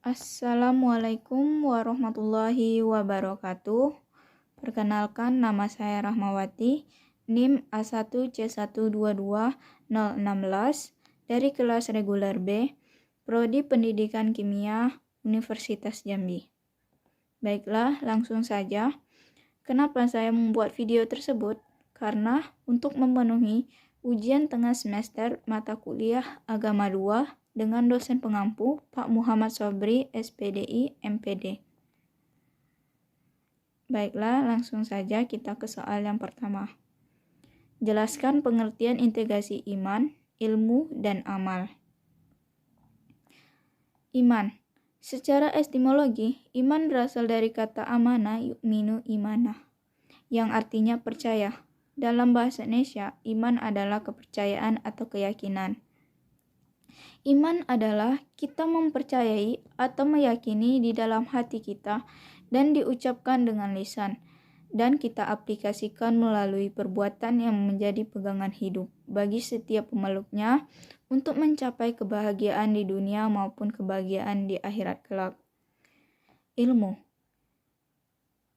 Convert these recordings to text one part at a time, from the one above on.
Assalamualaikum warahmatullahi wabarakatuh. Perkenalkan, nama saya Rahmawati, NIM A1C122016 dari kelas reguler B, Prodi Pendidikan Kimia, Universitas Jambi. Baiklah, langsung saja. Kenapa saya membuat video tersebut? Karena untuk memenuhi ujian tengah semester mata kuliah Agama 2 dengan dosen pengampu Pak Muhammad Sobri, SPDI, MPD. Baiklah, langsung saja kita ke soal yang pertama. Jelaskan pengertian integrasi iman, ilmu, dan amal. Iman. Secara etimologi, iman berasal dari kata amana yu'minu imanah, yang artinya percaya. Dalam bahasa Indonesia, iman adalah kepercayaan atau keyakinan. Iman adalah kita mempercayai atau meyakini di dalam hati kita dan diucapkan dengan lisan, dan kita aplikasikan melalui perbuatan yang menjadi pegangan hidup bagi setiap pemeluknya untuk mencapai kebahagiaan di dunia maupun kebahagiaan di akhirat kelak. Ilmu.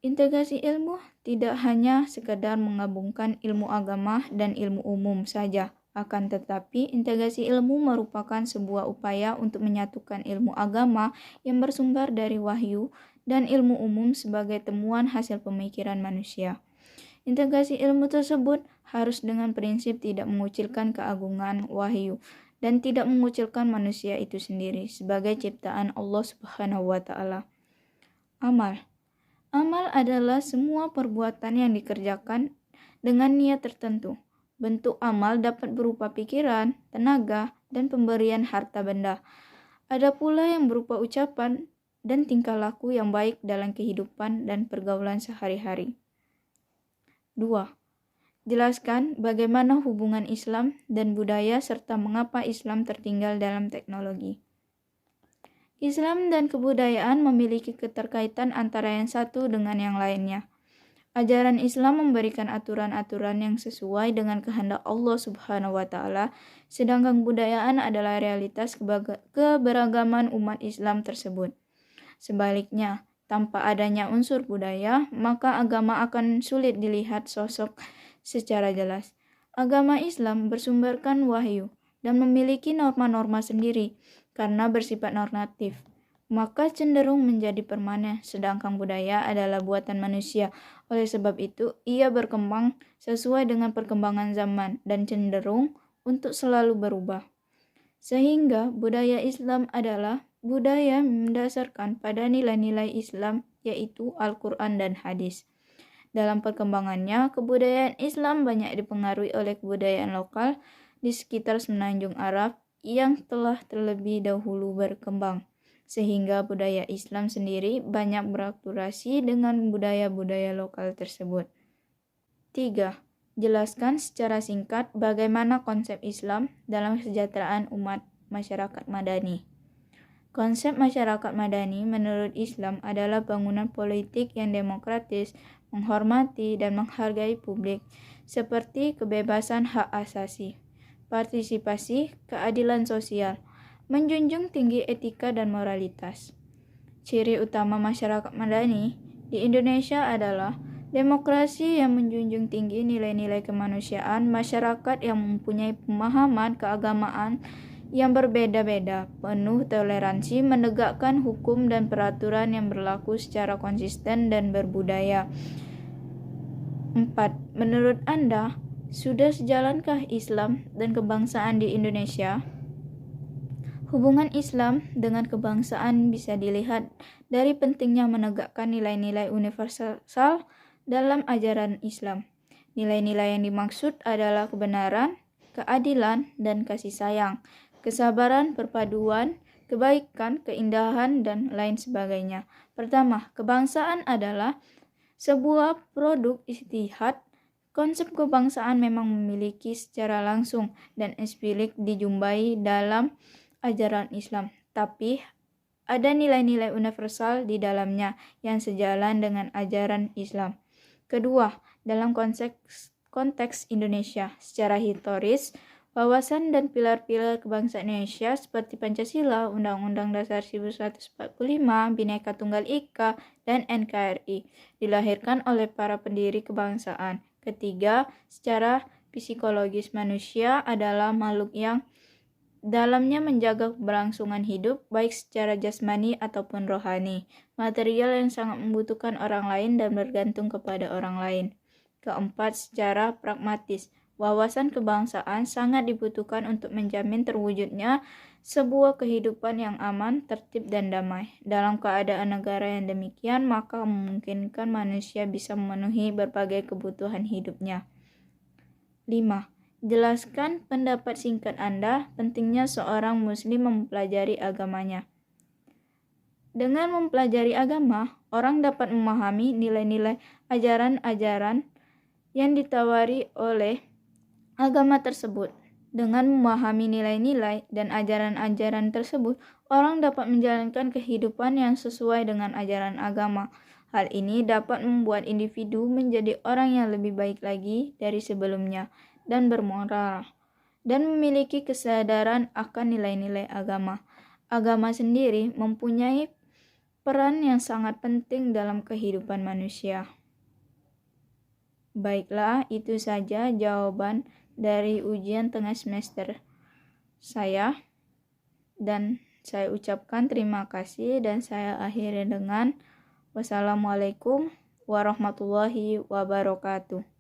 Integrasi ilmu tidak hanya sekedar menggabungkan ilmu agama dan ilmu umum saja, akan tetapi integrasi ilmu merupakan sebuah upaya untuk menyatukan ilmu agama yang bersumber dari wahyu dan ilmu umum sebagai temuan hasil pemikiran manusia. Integrasi ilmu tersebut harus dengan prinsip tidak mengucilkan keagungan wahyu dan tidak mengucilkan manusia itu sendiri sebagai ciptaan Allah Subhanahu wa Ta'ala. Amal. Amal adalah semua perbuatan yang dikerjakan dengan niat tertentu. Bentuk amal dapat berupa pikiran, tenaga, dan pemberian harta benda. Ada pula yang berupa ucapan dan tingkah laku yang baik dalam kehidupan dan pergaulan sehari-hari. 2. Jelaskan bagaimana hubungan Islam dan budaya serta mengapa Islam tertinggal dalam teknologi. Islam dan kebudayaan memiliki keterkaitan antara yang satu dengan yang lainnya. Ajaran Islam memberikan aturan-aturan yang sesuai dengan kehendak Allah Subhanahu wa Ta'ala, sedangkan kebudayaan adalah realitas keberagaman umat Islam tersebut. Sebaliknya, tanpa adanya unsur budaya, maka agama akan sulit dilihat sosok secara jelas. Agama Islam bersumberkan wahyu dan memiliki norma-norma sendiri karena bersifat normatif, maka cenderung menjadi permanen, sedangkan budaya adalah buatan manusia. Oleh sebab itu, ia berkembang sesuai dengan perkembangan zaman dan cenderung untuk selalu berubah. Sehingga budaya Islam adalah budaya mendasarkan pada nilai-nilai Islam, yaitu Al-Quran dan Hadis. Dalam perkembangannya, kebudayaan Islam banyak dipengaruhi oleh kebudayaan lokal di sekitar Semenanjung Arab yang telah terlebih dahulu berkembang, sehingga budaya Islam sendiri banyak berakulturasi dengan budaya-budaya lokal tersebut. 3. Jelaskan secara singkat bagaimana konsep Islam dalam kesejahteraan umat masyarakat madani. Konsep masyarakat madani menurut Islam adalah bangunan politik yang demokratis, menghormati dan menghargai publik, seperti kebebasan hak asasi, partisipasi, keadilan sosial, menjunjung tinggi etika dan moralitas. Ciri utama masyarakat madani di Indonesia adalah demokrasi yang menjunjung tinggi nilai-nilai kemanusiaan, masyarakat yang mempunyai pemahaman keagamaan yang berbeda-beda, penuh toleransi, menegakkan hukum dan peraturan yang berlaku secara konsisten dan berbudaya. 4. Menurut Anda, sudah sejalankah Islam dan kebangsaan di Indonesia? Hubungan Islam dengan kebangsaan bisa dilihat dari pentingnya menegakkan nilai-nilai universal dalam ajaran Islam. Nilai-nilai yang dimaksud adalah kebenaran, keadilan, dan kasih sayang, kesabaran, perpaduan, kebaikan, keindahan, dan lain sebagainya. Pertama, kebangsaan adalah sebuah produk ijtihad. Konsep kebangsaan memang memiliki secara langsung dan eksplisit dijumpai dalam ajaran Islam, tapi ada nilai-nilai universal di dalamnya yang sejalan dengan ajaran Islam. Kedua, dalam konteks Indonesia, secara historis, Wawasan dan pilar-pilar kebangsaan Indonesia seperti Pancasila, Undang-Undang Dasar 1945, Bhinneka Tunggal Ika, dan NKRI dilahirkan oleh para pendiri kebangsaan. Ketiga, secara psikologis manusia adalah makhluk yang dalamnya menjaga keberlangsungan hidup, baik secara jasmani ataupun rohani, material yang sangat membutuhkan orang lain dan bergantung kepada orang lain. Keempat, secara pragmatis, wawasan kebangsaan sangat dibutuhkan untuk menjamin terwujudnya sebuah kehidupan yang aman, tertib, dan damai. Dalam keadaan negara yang demikian, maka memungkinkan manusia bisa memenuhi berbagai kebutuhan hidupnya. 5. Jelaskan pendapat singkat Anda, pentingnya seorang muslim mempelajari agamanya. Dengan mempelajari agama, orang dapat memahami nilai-nilai ajaran-ajaran yang ditawari oleh agama tersebut. Dengan memahami nilai-nilai dan ajaran-ajaran tersebut, orang dapat menjalankan kehidupan yang sesuai dengan ajaran agama. Hal ini dapat membuat individu menjadi orang yang lebih baik lagi dari sebelumnya dan bermoral, dan memiliki kesadaran akan nilai-nilai agama. Agama sendiri mempunyai peran yang sangat penting dalam kehidupan manusia. Baiklah, itu saja jawaban dari ujian tengah semester saya, dan saya ucapkan terima kasih dan saya akhiri dengan wassalamualaikum warahmatullahi wabarakatuh.